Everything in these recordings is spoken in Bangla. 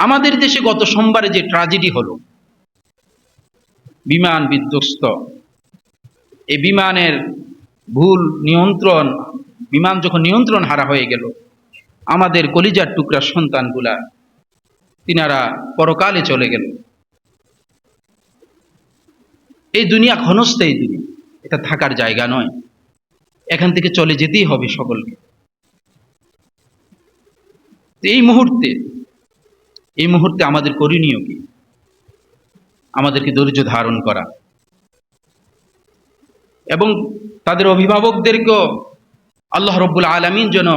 আমাদের দেশে গত সোমবারে যে ট্র্যাজেডি হলো, বিমান বিধ্বস্ত, এই বিমানের ভুল নিয়ন্ত্রণ, বিমান যখন নিয়ন্ত্রণ হারা হয়ে গেল, আমাদের কলিজার টুকরা সন্তানগুলা তিনারা পরকালে চলে গেল। এই দুনিয়া ক্ষণস্থায়ী দুনিয়া, এটা থাকার জায়গা নয়, এখান থেকে চলে যেতেই হবে সকলকে। এই মুহূর্তে আমাদের করণীয় কি? আমাদেরকে ধৈর্য ধারণ করা এবং তাদের অভিভাবকদেরকেও আল্লাহ রাব্বুল আলামিন যেন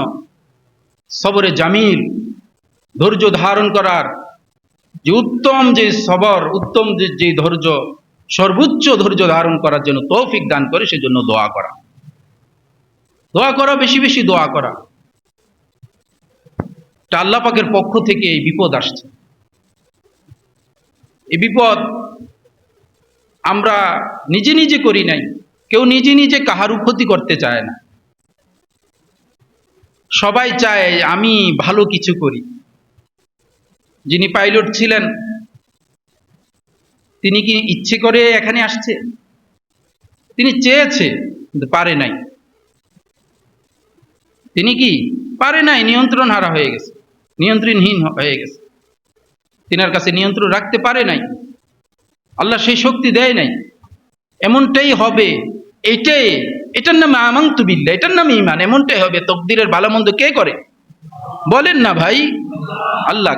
সবরে জামিল, ধৈর্য ধারণ করার যে উত্তম যে সবর, উত্তম যে ধৈর্য, সর্বোচ্চ ধৈর্য ধারণ করার জন্য তৌফিক দান করে, সেজন্য দোয়া করা, বেশি বেশি দোয়া করা। আল্লাহ পাকের পক্ষ থেকে এই বিপদ আসছে। এই বিপদ আমরা নিজে নিজে করি নাই, কেউ নিজে নিজে কাহারও ক্ষতি করতে চায় না। সবাই চায় আমি ভালো কিছু করি। যিনি পাইলট ছিলেন, তিনি কি ইচ্ছে করে এখানে আসছে? তিনি চেয়েছে কিন্তু পারে নাই। তিনি কি পারে নাই, নিয়ন্ত্রণ হারা হয়ে গেছে, নিয়ন্ত্রণহীন হয়ে গেছে, তিনার কাছে নিয়ন্ত্রণ রাখতে পারে নাই, আল্লাহ সেই শক্তি দেয় নাই। এমনটাই হবে, এটার নামে আমানতু বিল্লাহ, এটার নামে ঈমান। এমনটাই হবে। তকদিরের ভালো মন্দ কে করে? বলেন না ভাই, আল্লাহ।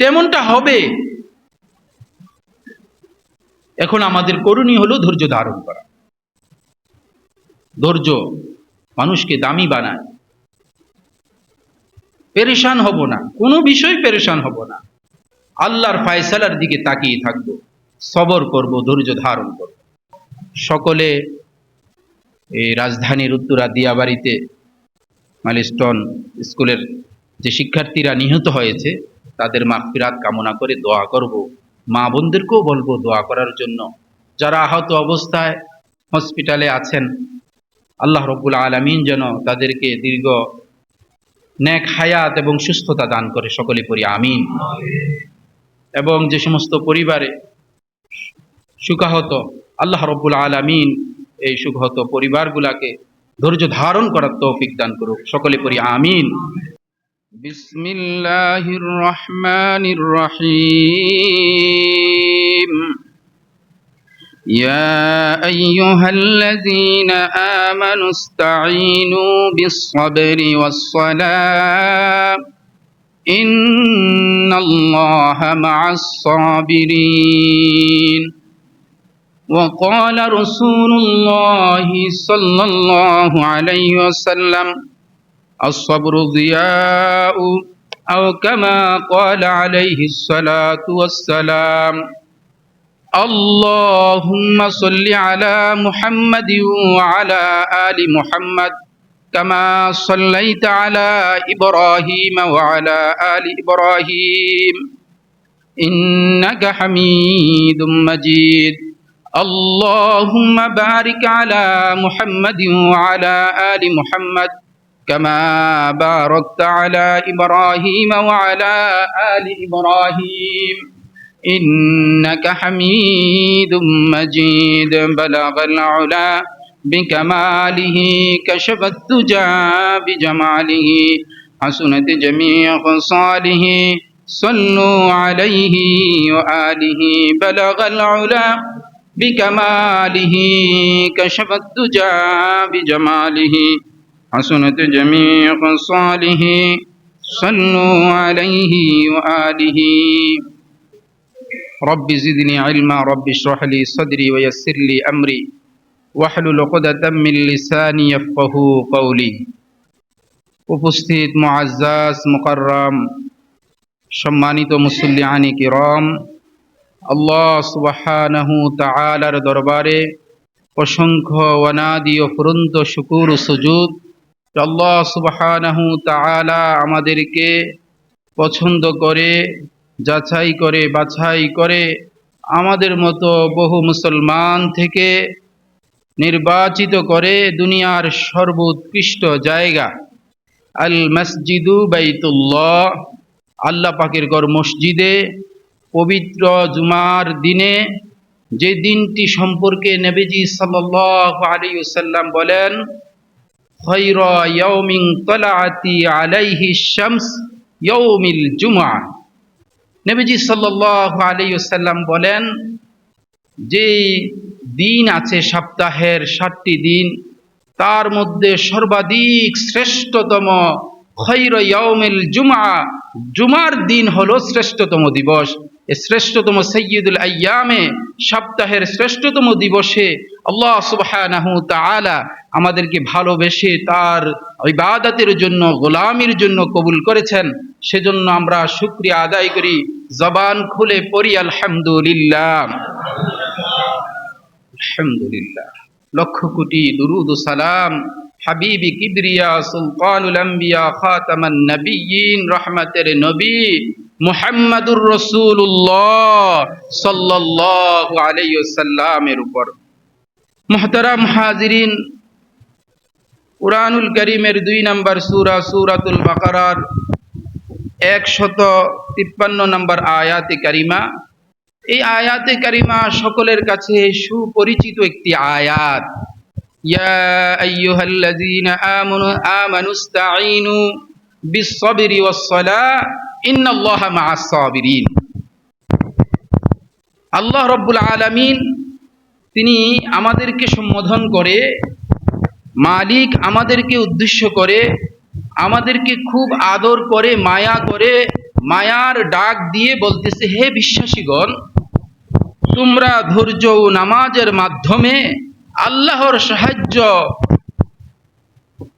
তেমনটা হবে। এখন আমাদের করণীয় হলো ধৈর্য ধারণ করা। ধৈর্য মানুষকে দামি বানায়। পেরেশান হব না, কোনো বিষয় পেরেশান হব না, আল্লাহর ফায়সালার দিকে তাকিয়ে থাকবো, সবর করব, ধৈর্য ধারণ করব। সকলে এই রাজধানীর উত্তরা দিয়াবাড়িতে মাইলস্টোন স্কুলের যে শিক্ষার্থীরা নিহত হয়েছে, তাদের মাগফিরাত কামনা করে দোয়া করব। মা বোনদেরকেও বলবো দোয়া করার জন্য। যারা আহত অবস্থায় হসপিটালে আছেন, আল্লাহ রাব্বুল আলামিন যেন তাদেরকে দীর্ঘ নেক হায়াত এবং সুস্থতা দান করে। সকলে পড়ি আমিন। এবং যে সমস্ত পরিবারে সুখাহত, আল্লাহ রাব্বুল আলামিন এই সুখাহত পরিবারগুলাকে ধৈর্য ধারণ করার তৌফিক দান করুক। সকলে পড়ি আমিন। বিসমিল্লাহির রহমানির রহিম। يا أيها الذين آمنوا استعينوا بالصبر والصلاة إن الله مع الصابرين. وقال رسول الله صلى الله عليه وسلم الصبر ضياء، أو كما قال عليه الصلاة والسلام. اللهم صل على محمد وعلى آل محمد كما صليت على إبراهيم وعلى آل إبراهيم إنك حميد مجيد. اللهم بارك على محمد وعلى آل محمد كما باركت على إبراهيم وعلى آل إبراهيم إنك حميد مجيد. بلغ العلا بكماله، كشف الدجى بجماله، حسنت جميع خصاله، صلوا عليه وآله. بلغ العلا بكماله، كشف الدجى بجماله، حسنت جميع خصاله، صلوا عليه وآله. رب زدني علما، رب اشرح لي صدري ويسر لي أمري واحلل عقدة من লিসানি يفقهوا قولي. উপস্থিত মুআজ্জাজ মুকাররম সম্মানিত মুসল্লিয়ানি কিরাম, আল্লাহ সুবহানাহু তাআলার দরবারে অসংখ্য অনাদি অফুরন্ত শুকুর ও সুজুদ। আল্লাহ সুবহানাহু তাআলা আমাদেরকে পছন্দ করে, যাচাই করে, বাছাই করে আমাদের মতো বহু মুসলমান থেকে নির্বাচিত করে দুনিয়ার সর্বোৎকৃষ্ট জায়গা আল মসজিদু বাইতুল্লাহ, আল্লাহ পাকের ঘর মসজিদে পবিত্র জুমার দিনে, যে দিনটি সম্পর্কে নবীজি সাল্লাল্লাহু আলাইহি ওয়াসাল্লাম বলেন, খায়রা ইয়াউমিন তালাআতি আলাইহি শামস ইয়াউমিল জুমআহ। নবীজি সাল্লাল্লাহু আলাইহি ওয়াসাল্লাম বলেন, যে দিন আছে সপ্তাহের 7টি দিন, তার মধ্যে সর্বাধিক শ্রেষ্ঠতম খায়রা ইয়াউমিল জুমআহ, জুমার দিন হলো শ্রেষ্ঠতম দিবস। এই শ্রেষ্ঠতম সাইয়্যিদুল আইয়ামে, সপ্তাহের শ্রেষ্ঠতম দিবসে আল্লাহ সুবহানাহু ওয়া তাআলা আমাদেরকে ভালোবেসে তার ইবাদতের জন্য, গোলামির জন্য কবুল করেছেন। সেজন্য আমরা শুকরিয়া আদায় করি, জবান খুলে পড়ি আলহামদুলিল্লাহ। আলহামদুলিল্লাহ। লক্ষ কোটি দুরুদ ও সালাম হাবিবি কিবরিয়া সুলতানুল আম্বিয়া খাতামান নবিয়্যিন রহমতের নবী মুহাম্মাদুর রাসূলুল্লাহ সাল্লাল্লাহু আলাইহি ওয়াসাল্লামের উপর। মুহতারাম হাজিরিন, কুরআনুল কারীমের 2 নম্বর সূরা সূরাতুল বাকারার 153 নম্বর আয়াতে কারিমা। এই আয়াতে কারিমা সকলের কাছে সুপরিচিত একটি আয়াত। ইয়া আইয়ুহাল্লাযীনা আমানুস্তাঈনু বিস-সাবরি ওয়াস-সালাহ ইন্নাল্লাহা মা'আস-সাবিরিন। আল্লাহ রাব্বুল আলামিন তিনি আমাদেরকে সম্বোধন করে, মালিক আমাদেরকে উদ্দেশ্য করে, আমাদেরকে খুব আদর করে, মায়া করে, মায়ার ডাক দিয়ে বলতেছে, হে বিশ্বাসীগণ, তোমরা ধৈর্য ও নামাজের মাধ্যমে আল্লাহর সাহায্য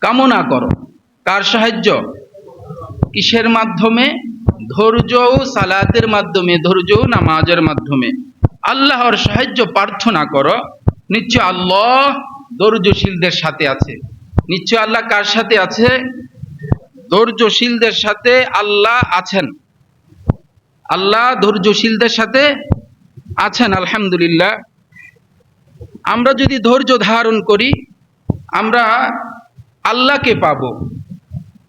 কামনা করো। কার সাহায্য? কিসের মাধ্যমে? ধৈর্য ও সালাতের মাধ্যমে, ধৈর্য ও নামাজের মাধ্যমে আল্লাহর সাহায্য প্রার্থনা করো। নিশ্চয় আল্লাহ ধৈর্যশীলদের সাথে আছে। নিশ্চয় আল্লাহ কার সাথে আছে? ধৈর্যশীলদের সাথে আল্লাহ আছেন। আল্লাহ ধৈর্যশীলদের সাথে আছেন। আলহামদুলিল্লাহ। আমরা যদি ধৈর্য ধারণ করি, আমরা আল্লাহকে পাব।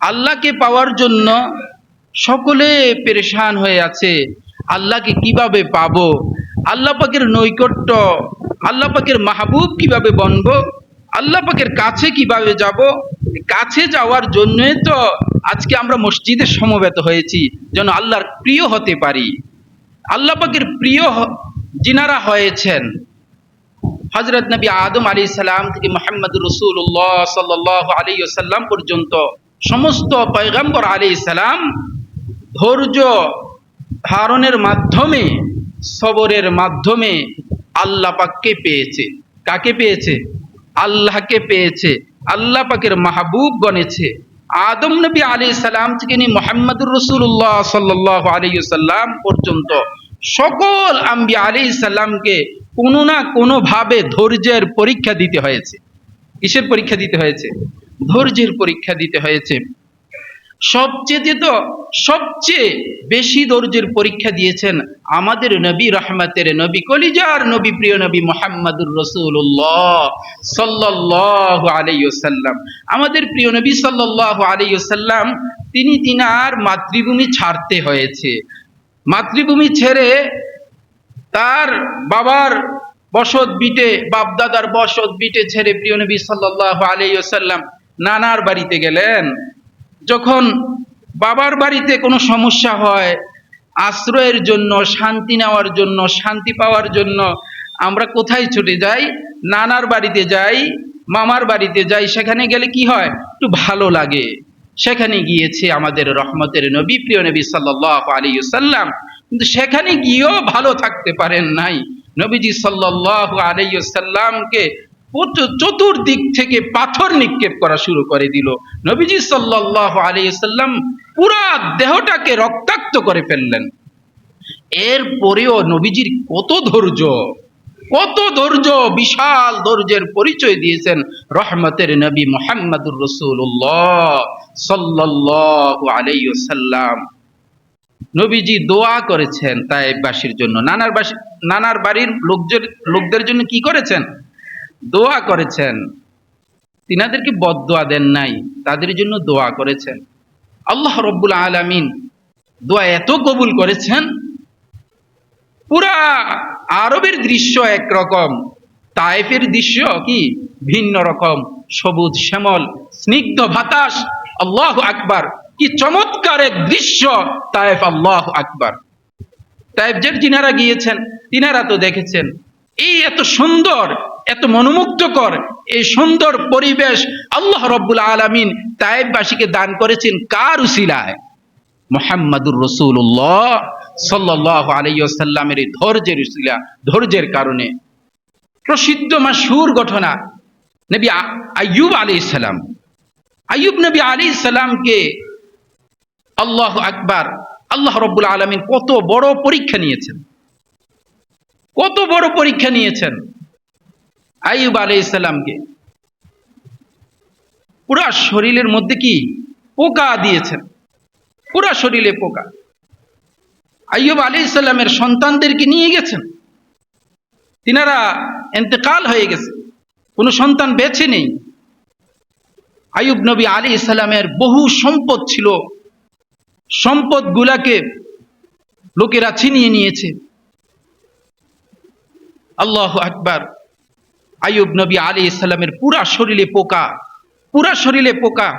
আল্লাহকে পাওয়ার জন্য সকলে পেরেশান হয়ে আছে, আল্লাহকে কিভাবে পাবো, আল্লাহ পাকের নৈকট্য, আল্লাহ পাকের মাহবুব কিভাবে বনবো, আল্লাহ পাকের কাছে কিভাবে যাব। কাছে যাওয়ার জন্যই তো আজকে আমরা মসজিদে সমবেত হয়েছি, যেন আল্লাহর প্রিয় হতে পারি। আল্লাহ পাকের প্রিয় যিনারা হয়েছেন, হযরত নবী আদম আলাইহিস সালাম থেকে মুহাম্মদুর রাসূলুল্লাহ সাল্লাল্লাহু আলাইহি ওয়াসাল্লাম পর্যন্ত সমস্ত পয়গম্বর আলাইহিস সালাম ধৈর্য ধারণের মাধ্যমে, সবরের মাধ্যমে আল্লাহ পাককে পেয়েছে। কাকে পেয়েছে? আল্লাহকে পেয়েছে। আল্লাহ পাকের মাহবুব গণেছে। আদম নবী আলাইহিস সালাম থেকে নিয়ে মুহাম্মদুর রাসূলুল্লাহ সাল্লাল্লাহু আলাইহি ওয়াসাল্লাম পর্যন্ত সকল আম্বিয়া আলাইহিস সালামকে কোনো না কোনো ভাবে ধৈর্যের পরীক্ষা দিতে হয়েছে। কিসের পরীক্ষা দিতে হয়েছে? ধৈর্যের পরীক্ষা দিতে হয়েছে। সবচেয়ে বেশি ধৈর্যের পরীক্ষা দিয়েছেন আমাদের নবী, রহমতের নবী, কলিজার নবী, প্রিয় নবী মুহাম্মদুর রাসূলুল্লাহ সাল্লাল্লাহু আলাইহি ওয়াসাল্লাম। আমাদের প্রিয় নবী সাল্লাল্লাহু আলাইহি ওয়াসাল্লাম তিনার মাতৃভূমি ছাড়তে হয়েছে। মাতৃভূমি ছেড়ে তার বাবার বসত ভিটে, বাপদাদার বসত ভিটে ছেড়ে প্রিয় নবী সাল্লাল্লাহু আলাইহি ওয়াসাল্লাম নানার বাড়িতে গেলেন। যখন বাবার বাড়িতে কোনো সমস্যা হয়, আশ্রয়ের জন্য, শান্তি নেওয়ার জন্য, শান্তি পাওয়ার জন্য আমরা কোথায় ছুটে যাই? নানার বাড়িতে যাই, মামার বাড়িতে যাই। সেখানে গেলে কি হয়? একটু ভালো লাগে। সেখানে গিয়েছে আমাদের রহমতের নবী, প্রিয় নবী সাল্লাল্লাহু আলাইহি ওয়াসাল্লাম। কিন্তু সেখানে গিয়েও ভালো থাকতে পারেন নাই। নবীজি সাল্লাল্লাহু আলাইহি ওয়াসাল্লামকে চতুর্দিক থেকে পাথর নিক্ষেপ করা শুরু করে দিল। নবীজি সাল্লাল্লাহু আলাইহি ওয়াসাল্লাম পুরা দেহটাকে রক্তাক্ত করে ফেললেন। এরপরেও নবীজির কত ধৈর্য, বিশাল ধৈর্যের পরিচয় দিয়েছেন রহমতের নবী মুহাম্মদুর রাসূলুল্লাহ সাল্লাল্লাহু আলাইহি ওয়াসাল্লাম। নবীজি দোয়া করেছেন তায়েফবাসীর জন্য, নানার বাড়ির লোকদের জন্য কি করেছেন? দোয়া করেছেন। তিনাদেরকে বদদোয়া দেন নাই, তাদের জন্য দোয়া করেছেন। আল্লাহ রব্বুল আলামিন দোয়া এত কবুল করেছেন, পুরা আরবের দৃশ্য একরকম, তায়েফের দৃশ্য কি ভিন্ন রকম, সবুজ শ্যামল স্নিগ্ধ বাতাস। আল্লাহু আকবার, কি চমৎকার এক দৃশ্য তায়েফ! আল্লাহু আকবার। তায়েফ যিনারা গিয়েছেন তিনারা তো দেখেছেন এই এত সুন্দর, এত মনোমুগ্ধকর এই সুন্দর পরিবেশ আল্লাহ রব্বুল আলামিন তায়েফবাসীকে দান করেছেন কার উসিলায়? মুহাম্মাদুর রাসূলুল্লাহ সাল্লাল্লাহু আলাইহি ওয়াসাল্লামের এই ধৈর্যের উসিলা, ধৈর্যের কারণে। প্রসিদ্ধ মাশহুর ঘটনা, নবী আইয়ুব আলাইহিস সালাম, আইয়ুব নবী আলাইহিস সালামকে আল্লাহু আকবার, আল্লাহ রব্বুল আলামিন কত বড় পরীক্ষা নিয়েছেন, কত বড় পরীক্ষা নিয়েছেন আইয়ুব আলাইহিস সালামকে। পুরা শরীরের মধ্যে কি পোকা দিয়েছেন, পুরা শরীরে পোকা। আইয়ুব আলাইহিস সালামের সন্তানদেরকে নিয়ে গেছেন, তিনারা ইন্তেকাল হয়ে গেছে, কোনো সন্তান বেঁচে নেই। আইয়ুব নবী আলাইহিস সালামের বহু সম্পদ ছিল, সম্পদ গুলাকে লোকেরা ছিনিয়ে নিয়েছে। আল্লাহু আকবার। আইয়ুব নবী আলাইহিস সালামের পুরা শরীরে পোকা, পুরা শরীরে পোকা,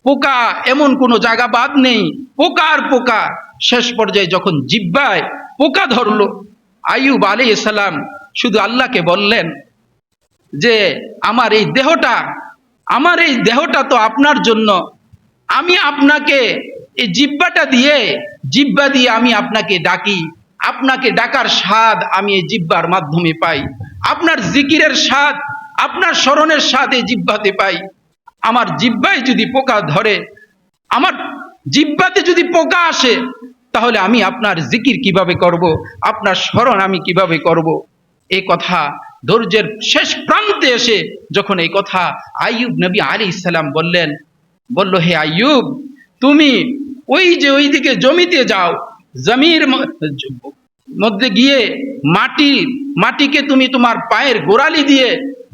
পোকা এমন কোনো জায়গা বাদ নেই, পোকা আর পোকা। শেষ পর্যায়ে যখন জিহ্বায় পোকা ধরলো, আইয়ুব আলাইহিস সালাম শুধু আল্লাহকে বললেন যে আমার এই দেহটা তো আপনার জন্য, আমি আপনাকে এই জিহ্বা দিয়ে আমি আপনাকে ডাকি, আপনাকে ডাকার স্বাদ আমি এই জিহ্বার মাধ্যমে পাই, আপনার জিকিরের স্বাদ, আপনার স্মরণের স্বাদ এই জিহ্বাতে পাই। আমার জিহ্বায় যদি পোকা ধরে, আমার জিহ্বাতে যদি পোকা আসে, তাহলে আমি আপনার জিকির কিভাবে করব, আপনার স্মরণ আমি কিভাবে করব? এই কথা ধৈর্যের শেষ প্রান্তে এসে যখন এই কথা আইয়ুব নবী আলাইহিস সালাম বললেন, বলল হে আইয়ুব, তুমি ওইদিকে জমিতে যাও, জমির মধ্যে গিয়ে মাটিকে তুমি তোমার পায়ের গোড়ালি দিয়ে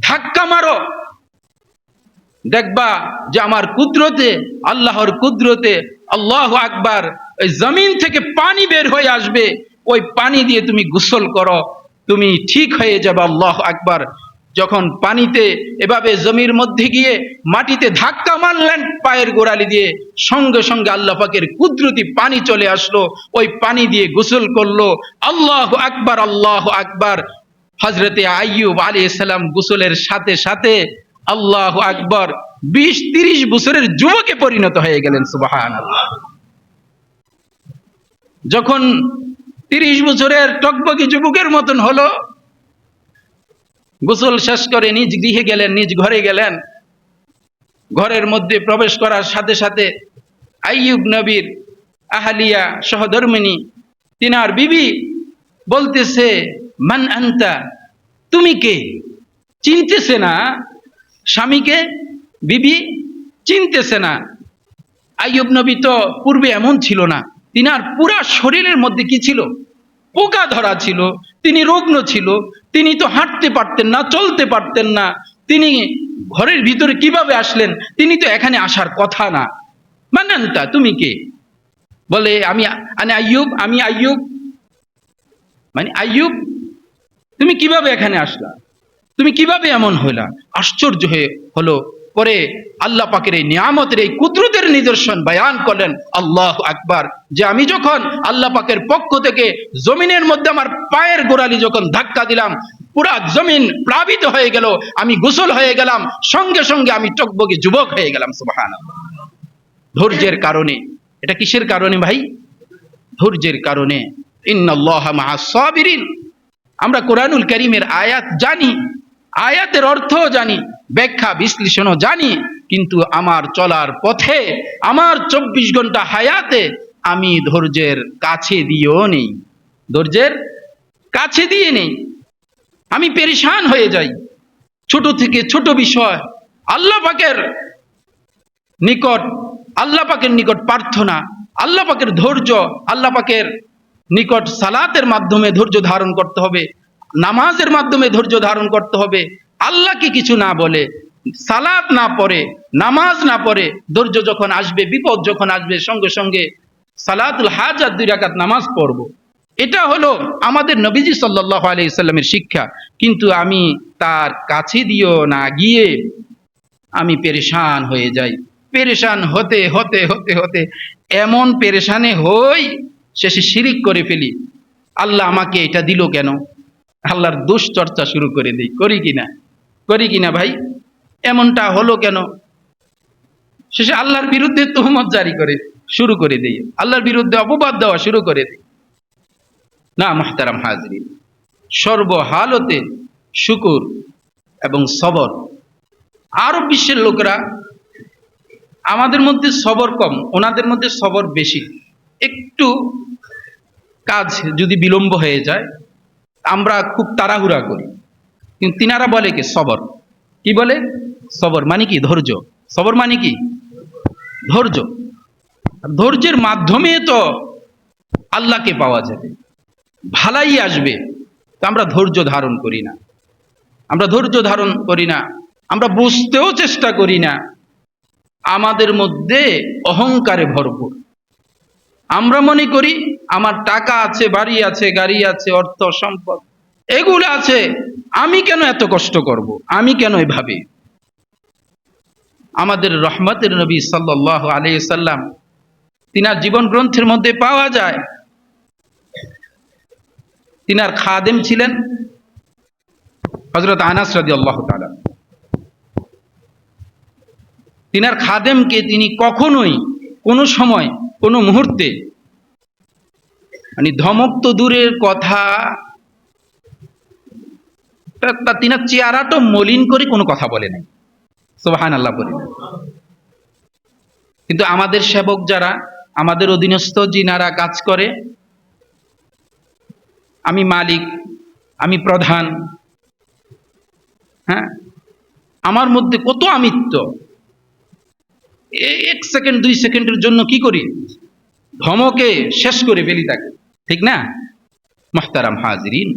ধাক্কা মারো, দেখবা যে আমার কুদরতে, আল্লাহর কুদরতে, আল্লাহু আকবার, ওই জমিন থেকে পানি বের হয়ে আসবে, ওই পানি দিয়ে তুমি গোসল করো, তুমি ঠিক হয়ে যাবে। আল্লাহু আকবার। যখন পানিতে এভাবে জমির মধ্যে গিয়ে মাটিতে ধাক্কা মারলেন পায়ের গোড়ালি দিয়ে, সঙ্গে সঙ্গে আল্লাহ পাকের কুদরতি পানি চলে আসলো, ওই পানি দিয়ে গোসল করলো। আল্লাহু আকবার, আল্লাহু আকবার। হযরতে আইয়ুব আলাইহিস সালাম গোসলের সাথে সাথে আল্লাহু আকবার 20-30 বছরের যুবকে পরিণত হয়ে গেলেন। সুবহানাল্লাহ। যখন 30 বছরের টকবকে যুবকের মতন হলো, গোসল শেষ করে নিজ গৃহে গেলেন, নিজ ঘরে গেলেন। ঘরের মধ্যে প্রবেশ করার সাথে সাথে আইয়ুব নবীর আহলিয়া সহধর্মিনী, তিনার বিবি বলতেছে, মান আনতা, তুমি কে? চিনতেছে না স্বামীকে, বিবি চিনতেছে না। আইয়ুব নবী তো পূর্বে এমন ছিল না, তিনার পুরা শরীরের মধ্যে কি ছিল? পোকা ধরা ছিল, তিনি রুগ্ন ছিল, তিনি তো হাঁটতে পারতেন না, চলতে পারতেন না, তিনি ঘরের ভিতরে কিভাবে আসলেন? তিনি তো এখানে আসার কথা না। মানান্তা, তুমি কে? বলে আমি আইয়ুব, আমি আইয়ুব। মানে আইয়ুব, তুমি কিভাবে এখানে আসলা? তুমি কিভাবে এমন হইলা? আশ্চর্য হয়ে হলো। পরে আল্লাহ পাকের এই নিয়ামতের, এই কুদরতের নিদর্শন বয়ান করলেন। আল্লাহু আকবার। যে আমি যখন আল্লাহ পাকের পক্ষ থেকে জমিনের মধ্যে আমার পায়ের গোড়ালি যখন ধাক্কা দিলাম, পুরা জমিন প্লাবিত হয়ে গেল, আমি গোসল হয়ে গেলাম, সঙ্গে সঙ্গে আমি টকবকে যুবক হয়ে গেলাম। সুবহানাল্লাহ। ধৈর্যের কারণে। এটা কিসের কারণে ভাই? ধৈর্যের কারণে। ইন্নাল্লাহা মাআস সাবিরিন। আমরা কোরআনুল কারীমের আয়াত জানি, আয়াতের অর্থও জানি, ব্যাখ্যা বিশ্লেষণও জানি, কিন্তু আমার চলার পথে, আমার 24 ঘন্টা হায়াতে আমি ধৈর্যের কাছে দিয়েও নেই, ধৈর্যের কাছে দিয়ে নেই। আমি পেরেশান হয়ে যাই। ছোট থেকে ছোট বিষয় আল্লাহ পাকের নিকট প্রার্থনা, আল্লাহ পাকের ধৈর্য, আল্লাহ পাকের নিকট সালাতের মাধ্যমে ধৈর্য ধারণ করতে হবে, নামাজের মাধ্যমে ধৈর্য ধারণ করতে হবে। আল্লাহকে কিছু না বলে, সালাত না পড়ে, নামাজ না পড়ে, ধৈর্য যখন আসবে, বিপদ যখন আসবে, সঙ্গে সঙ্গে সালাতুল হাজাত 2 রাকাত নামাজ পড়ব। এটা হলো আমাদের নবীজি সাল্লাল্লাহু আলাইহি সাল্লামের শিক্ষা। কিন্তু আমি তার কাছে দিয়েও না গিয়ে আমি পেরেশান হয়ে যাই। পেরেশান হতে হতে হতে হতে এমন পেরেশানে হই, শেষে শিরিক করে ফেলি। আল্লাহ আমাকে এটা দিল কেন? আল্লাহর দোষ চর্চা শুরু করে দিই। করি কিনা ভাই? এমনটা হলো কেন? শেষে আল্লাহর বিরুদ্ধে তহমত জারি করে শুরু করে দিই, আল্লাহর বিরুদ্ধে অপবাদ দেওয়া শুরু করে দিই। না মুহতারাম হাজরিন, সর্বহালতে শুকুর এবং সবর। আরব বিশ্বের লোকেরা, আমাদের মধ্যে সবর কম, ওনাদের মধ্যে সবর বেশি। একটু কাজ যদি বিলম্ব হয়ে যায়, আমরা খুব তাড়াহুড়া করি, কিন্তু তিনারা বলে কি সবর। কি বলে? সবর মানে কি? ধৈর্য। সবর মানে কি? ধৈর্য। ধৈর্যের মাধ্যমে তো আল্লাহকে পাওয়া যাবে, ভালাই আসবে। তো আমরা ধৈর্য ধারণ করি না, আমরা বুঝতেও চেষ্টা করি না। আমাদের মধ্যে অহংকারে ভরপুর। আমরা মনে করি আমার টাকা আছে, বাড়ি আছে, গাড়ি আছে, অর্থ সম্পদ এগুলো আছে, আমি কেন এত কষ্ট করব, আমি কেন এভাবে। আমাদের রহমতের নবী সাল্লাল্লাহু আলাইহি সাল্লাম, তিনার জীবন গ্রন্থের মধ্যে পাওয়া যায়, তিনার খাদেম ছিলেন হযরত আনাস রাদিয়াল্লাহু তাআলা। তিনার খাদেমকে তিনি কখনোই কোনো সময় কোনো মুহূর্তে, মানে ধমক তো দূরের কথা, তিনার চেহারাটা মলিন করে কোনো কথা বলে নাই। সুবহানাল্লাহ বলে। কিন্তু আমাদের সেবক যারা, আমাদের অধীনস্থ যিনারা কাজ করে, আমি মালিক, আমি প্রধান, হ্যাঁ, আমার মধ্যে কত আমিত্ব, 1 সেকেন্ড 2 সেকেন্ডের জন্য কি করি? ধমকে শেষ করে ফেলি তাকে, ঠিক না? মুহতারাম হাজিরিন,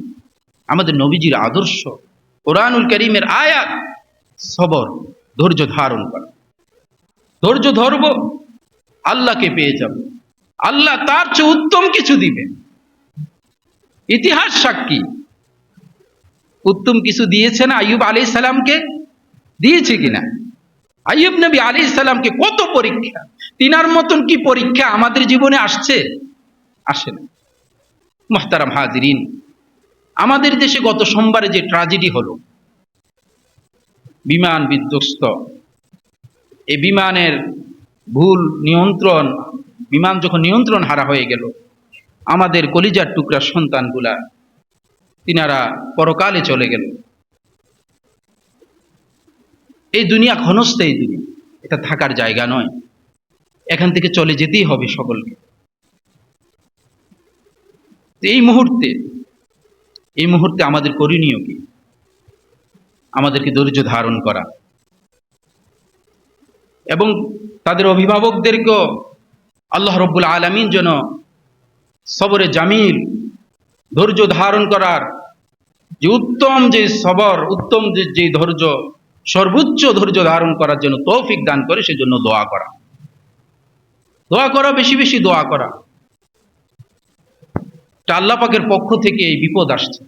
আমাদের নবীজির আদর্শ, কোরআনুল কারীমের আয়াত, সবর, ধৈর্য ধারণ করা। ধৈর্য ধরব, আল্লাহকে পেয়ে যাব, আল্লাহ তার চেয়ে উত্তম কিছু দিবে। ইতিহাস সাক্ষী, উত্তম কিছু দিয়েছে না আইয়ুব আলাইহিস সালামকে? দিয়েছে কিনা? আইয়ুব নবী আলাইহিস সালামকে কত পরীক্ষা, তিনার মতন কি পরীক্ষা আমাদের জীবনে আসছে? আসে না। মুহতারাম হাজিরিন, আমাদের দেশে গত সোমবারে যে ট্র্যাজেডি হলো, বিমান বিধ্বস্ত, এই বিমানের ভুল নিয়ন্ত্রণ, বিমান যখন নিয়ন্ত্রণ হারা হয়ে গেল, আমাদের কলিজার টুকরা সন্তানগুলা তিনারা পরকালে চলে গেল। এই দুনিয়া ক্ষণস্থায়ী দুনিয়া, এটা থাকার জায়গা নয়, এখান থেকে চলে যেতেই হবে সকলকে। এই মুহূর্তে আমাদের করণীয় কি? আমাদেরকে ধৈর্য ধারণ করা এবং তাদের অভিভাবকদেরকেও আল্লাহ রাব্বুল আলামিন যেন সবরে জামিল, ধৈর্য ধারণ করার যে উত্তম যে সবর, উত্তম যে ধৈর্য, সর্বোচ্চ ধৈর্য ধারণ করার জন্য তৌফিক দান করে, সেজন্য দোয়া করা, বেশি বেশি দোয়া করা। আল্লাহ পাকের পক্ষ থেকে এই বিপদ আসছে।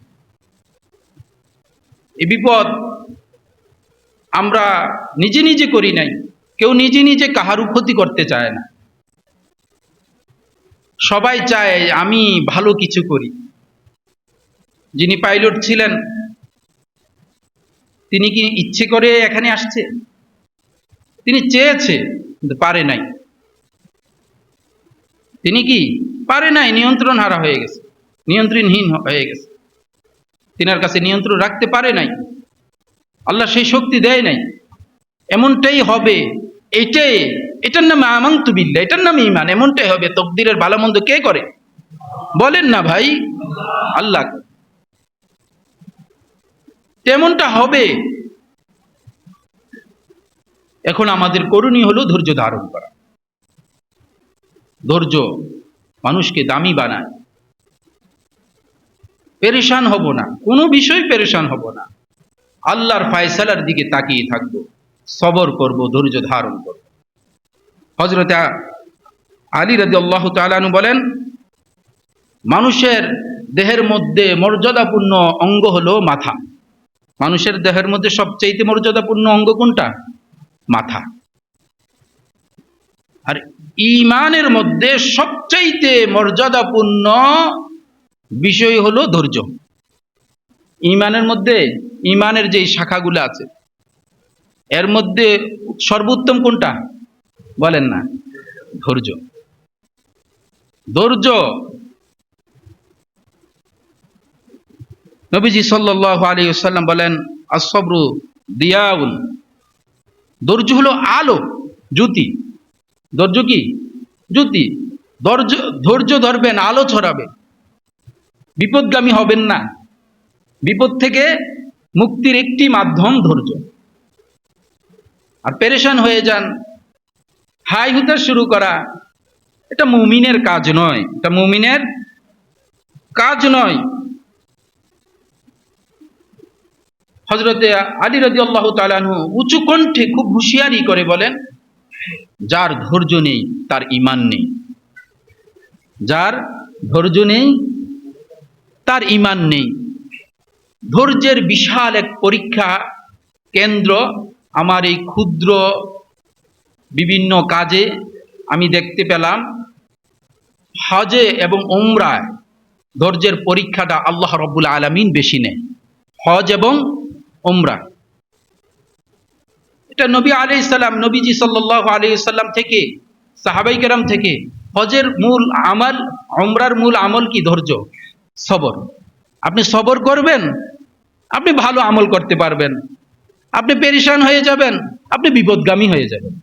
এই বিপদ আমরা নিজে নিজে করি নাই, কেউ নিজে নিজে কাহারও ক্ষতি করতে চায় না। সবাই চায় আমি ভালো কিছু করি। যিনি পাইলট ছিলেন, তিনি কি ইচ্ছে করে এখানে আসছে? তিনি চেয়েছে কিন্তু পারে নাই। তিনি কি পারে নাই, নিয়ন্ত্রণ হারা হয়ে গেছে, নিয়ন্ত্রণহীন হয়ে গেছে, তিনার কাছে নিয়ন্ত্রণ রাখতে পারে নাই, আল্লাহ সেই শক্তি দেয় নাই। এমনটাই হবে, এটার নামে আমানতু বিল্লাহ, এটার নামে ঈমান। এমনটাই হবে। তকদিরের ভালো মন্দ কে করে? বলেন না ভাই, আল্লাহ। তেমনটা হবে। এখন আমাদের করণীয় হলো ধৈর্য ধারণ করা। ধৈর্য মানুষকে দামি বানায়। পেরেশান হব না, কোনো বিষয় পেরেশান হব না, আল্লাহর ফায়সালার দিকে তাকিয়ে থাকবো। সবর করব, ধৈর্য ধারণ করব। হযরত আলী রাদিয়াল্লাহু তাআলা আনহু বলেন, মানুষের দেহের মধ্যে মর্যাদাপূর্ণ অঙ্গ হলো মাথা। মানুষের দেহের মধ্যে সবচেয়ে মর্যাদাপূর্ণ অঙ্গ কোনটা? মাথা। আর ঈমানের মধ্যে সবচাইতে মর্যাদাপূর্ণ বিষয় হলো ধৈর্য। ঈমানের মধ্যে, ঈমানের যে শাখাগুলো আছে এর মধ্যে সর্বোত্তম কোনটা বলেন না? ধৈর্য। ধৈর্য। নবীজি সাল্লাল্লাহু আলাইহি ওয়াসাল্লাম বলেন, আস-সাবরু দিয়াউন, ধৈর্য হলো আলো, জ্যোতি। ধৈর্য কি? জ্যোতি। ধৈর্য ধরবেন, আলো ছড়াবে, বিপদগামী হবেন না। বিপদ থেকে মুক্তির একটি মাধ্যম ধৈর্য। আর পেরেশান হয়ে যান, হাই হুতাশ শুরু করা, এটা মুমিনের কাজ নয়, এটা মুমিনের কাজ নয়। হযরতে আলী রাদিয়াল্লাহু তাআলা আনহু উঁচু কণ্ঠে খুব হুঁশিয়ারি করে বলেন, যার ধৈর্য নেই তার ঈমান নেই। যার ধৈর্য নেই তার ঈমান নেই। ধৈর্যের বিশাল এক পরীক্ষা কেন্দ্র আমার এই ক্ষুদ্র বিভিন্ন কাজে আমি দেখতে পেলাম। হজে এবং উমরায় ধৈর্যের পরীক্ষাটা আল্লাহ রাব্বুল আলামিন বেশি নেয়। হজ এবং উমরা, এটা নবী আলাইহিস সালাম, নবীজি সাল্লাল্লাহু আলাইহি সাল্লাম থেকে, সাহাবায়ে কেরাম থেকে হজের মূল আমল, উমরার মূল আমল কি? ধৈর্য, সবর। আপনি সবর করবেন, আপনি ভালো আমল করতে পারবেন। আপনি পেরেশান হয়ে যাবেন, আপনি বিপদগামী হয়ে যাবেন।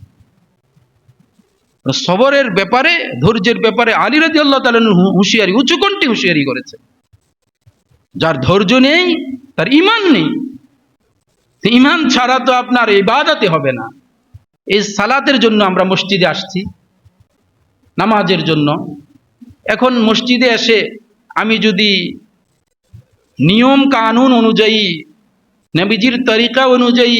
সবরের ব্যাপারে, ধৈর্যের ব্যাপারে আলী রাদিয়াল্লাহু তাআলা হুঁশিয়ারি, উঁচু কণ্ঠে হুঁশিয়ারি করেছে। যার ধৈর্য নেই তার ঈমান নেই। ঈমান ছাড়া তো আপনার ইবাদতে হবে না। এই সালাতের জন্য আমরা মসজিদে আসছি, নামাজের জন্য। এখন মসজিদে এসে আমি যদি নিয়ম কানুন অনুযায়ী, নবীজির তরিকা অনুযায়ী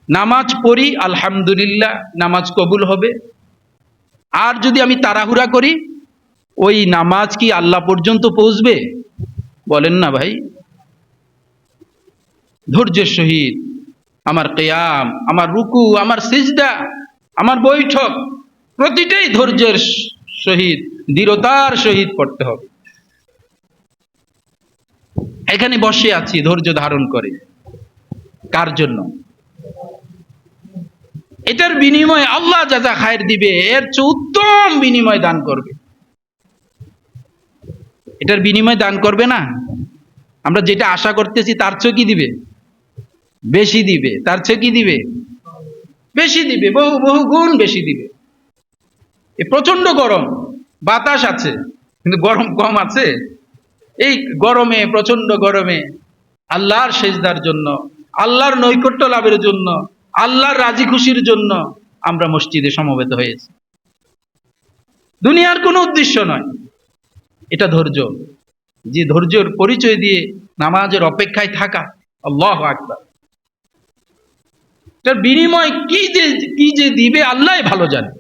নামাজ পড়ি, আলহামদুলিল্লাহ, নামাজ কবুল হবে। আর যদি আমি তাড়াহুড়া করি, ওই নামাজ কি আল্লাহ পর্যন্ত পৌঁছবে? বলেন না ভাই। ধৈর্যের সহিত আমার কিয়াম, আমার রুকু, আমার সিজদা, আমার বৈঠক, প্রতিটাই ধৈর্যের সহিত, দৃঢ়তার সহিত পড়তে হবে। এখানে বসে আছি ধৈর্য ধারণ করে, কার জন্য? এটার বিনিময়ে আল্লাহ জাযা খায়ের দিবে, এর চেয়ে উত্তম বিনিময় দান করবে। এটার বিনিময় দান করবে না? আমরা যেটা আশা করতেছি তার চেয়ে কি দিবে? বেশি দিবে। তার চেয়ে কি দিবে? বেশি দিবে, বহু বহু গুণ বেশি দিবে। এ প্রচন্ড গরম, বাতাস আছে কিন্তু গরম কম আছে? এই গরমে, প্রচন্ড গরমে আল্লাহর সেজদার জন্য, আল্লাহর নৈকট্য লাভের জন্য, আল্লাহর রাজি খুশির জন্য আমরা মসজিদে সমবেত হয়েছি। দুনিয়ার কোনো উদ্দেশ্য নয়। এটা ধৈর্য। যে ধৈর্যের পরিচয় দিয়ে নামাজের অপেক্ষায় থাকা, আল্লাহু আকবার। এটার বিনিময় কি যে দিবে আল্লাহই ভালো জানে।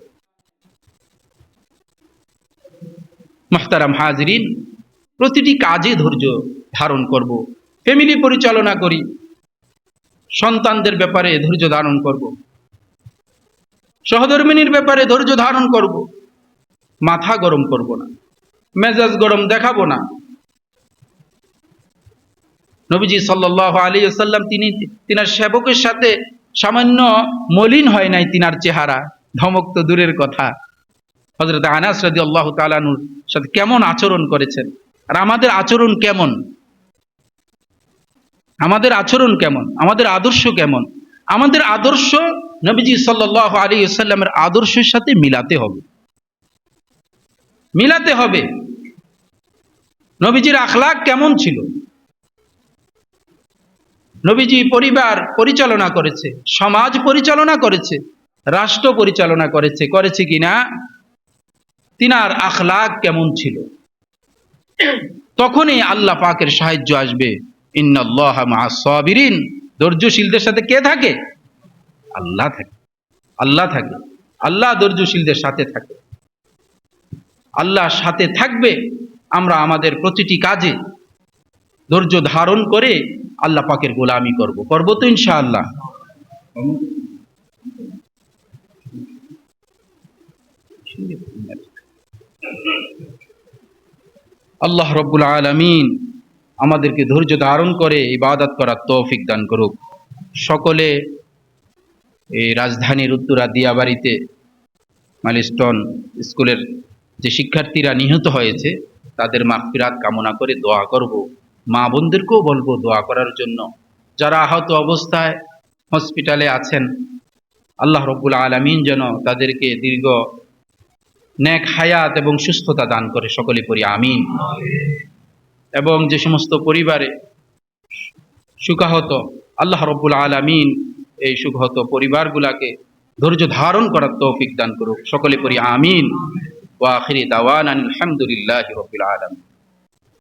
মুহতারাম হাজিরিন, প্রতিটি কাজে ধৈর্য ধারণ করব। ফ্যামিলি পরিচালনা করি, সন্তানদের ব্যাপারে ধৈর্য ধারণ করব, সহধর্মিনীর ব্যাপারে ধৈর্য ধারণ করব। মাথা গরম করব না, মেজাজ গরম দেখাবো না। নবীজি সাল্লাল্লাহু আলাইহি ওয়াসাল্লাম তিনার সেবকের সাথে সামান্য মলিন হয় নাই তিনার চেহারা, ধমক তো দূরের কথা। হযরত আনাস রাদিয়াল্লাহু তাআলা আনহুর সাথে কেমন আচরণ করেছেন। আর আমাদের আচরণ কেমন? আমাদের আচরণ কেমন? আমাদের আদর্শ কেমন? আমাদের আদর্শ নবীজি সাল্লাল্লাহু আলাইহি ওয়াসাল্লামের আদর্শের সাথে মিলাতে হবে। মিলাতে হবে। নবীজির আখলাক কেমন ছিল? নবীজি পরিবার পরিচালনা করেছে, সমাজ পরিচালনা করেছে, রাষ্ট্র পরিচালনা করেছে, করেছে কিনা? তিনার আখলাক কেমন ছিল? তখনই আল্লাহ পাকের সাহায্য আসবে। ইন্নাল্লাহা মা'আস সাবিরিন। ধৈর্যশীলদের সাথে কে থাকে? আল্লাহ থাকে, আল্লাহ থাকে, আল্লাহ ধৈর্যশীলদের সাথে থাকে। আল্লাহ সাথে থাকবে, আমরা আমাদের প্রতিটি কাজে ধৈর্য ধারণ করে আল্লাহ পাকের গোলামি করব তো ইনশাআল্লাহ। আল্লাহ রব্বুল আলামিন আমাদেরকে ধৈর্য ধারণ করে ইবাদত করার তৌফিক দান করুক। সকলে এই রাজধানীর উত্তরা দিয়াবাড়িতে মাইলস্টোন স্কুলের যে শিক্ষার্থীরা নিহত হয়েছে তাদের মাগফিরাত কামনা করে দোয়া করব। মা বোনদেরকেও বলবো দোয়া করার জন্য। যারা আহত অবস্থায় হসপিটালে আছেন, আল্লাহ রব্বুল আলামিন যেন তাদেরকে দীর্ঘ নেক হায়াত এবং সুস্থতা দান করে, সকলে পড়ি আমিন। এবং যে সমস্ত পরিবারে সুখাহত, আল্লাহ রব্বুল আলামিন এই সুখাহত পরিবারগুলাকে ধৈর্য ধারণ করার তৌফিক দান করুক, সকলে পড়ি আমিন। ওয়া আখিরি দাওয়ানা আলহামদুলিল্লাহি রাব্বিল আলামিন।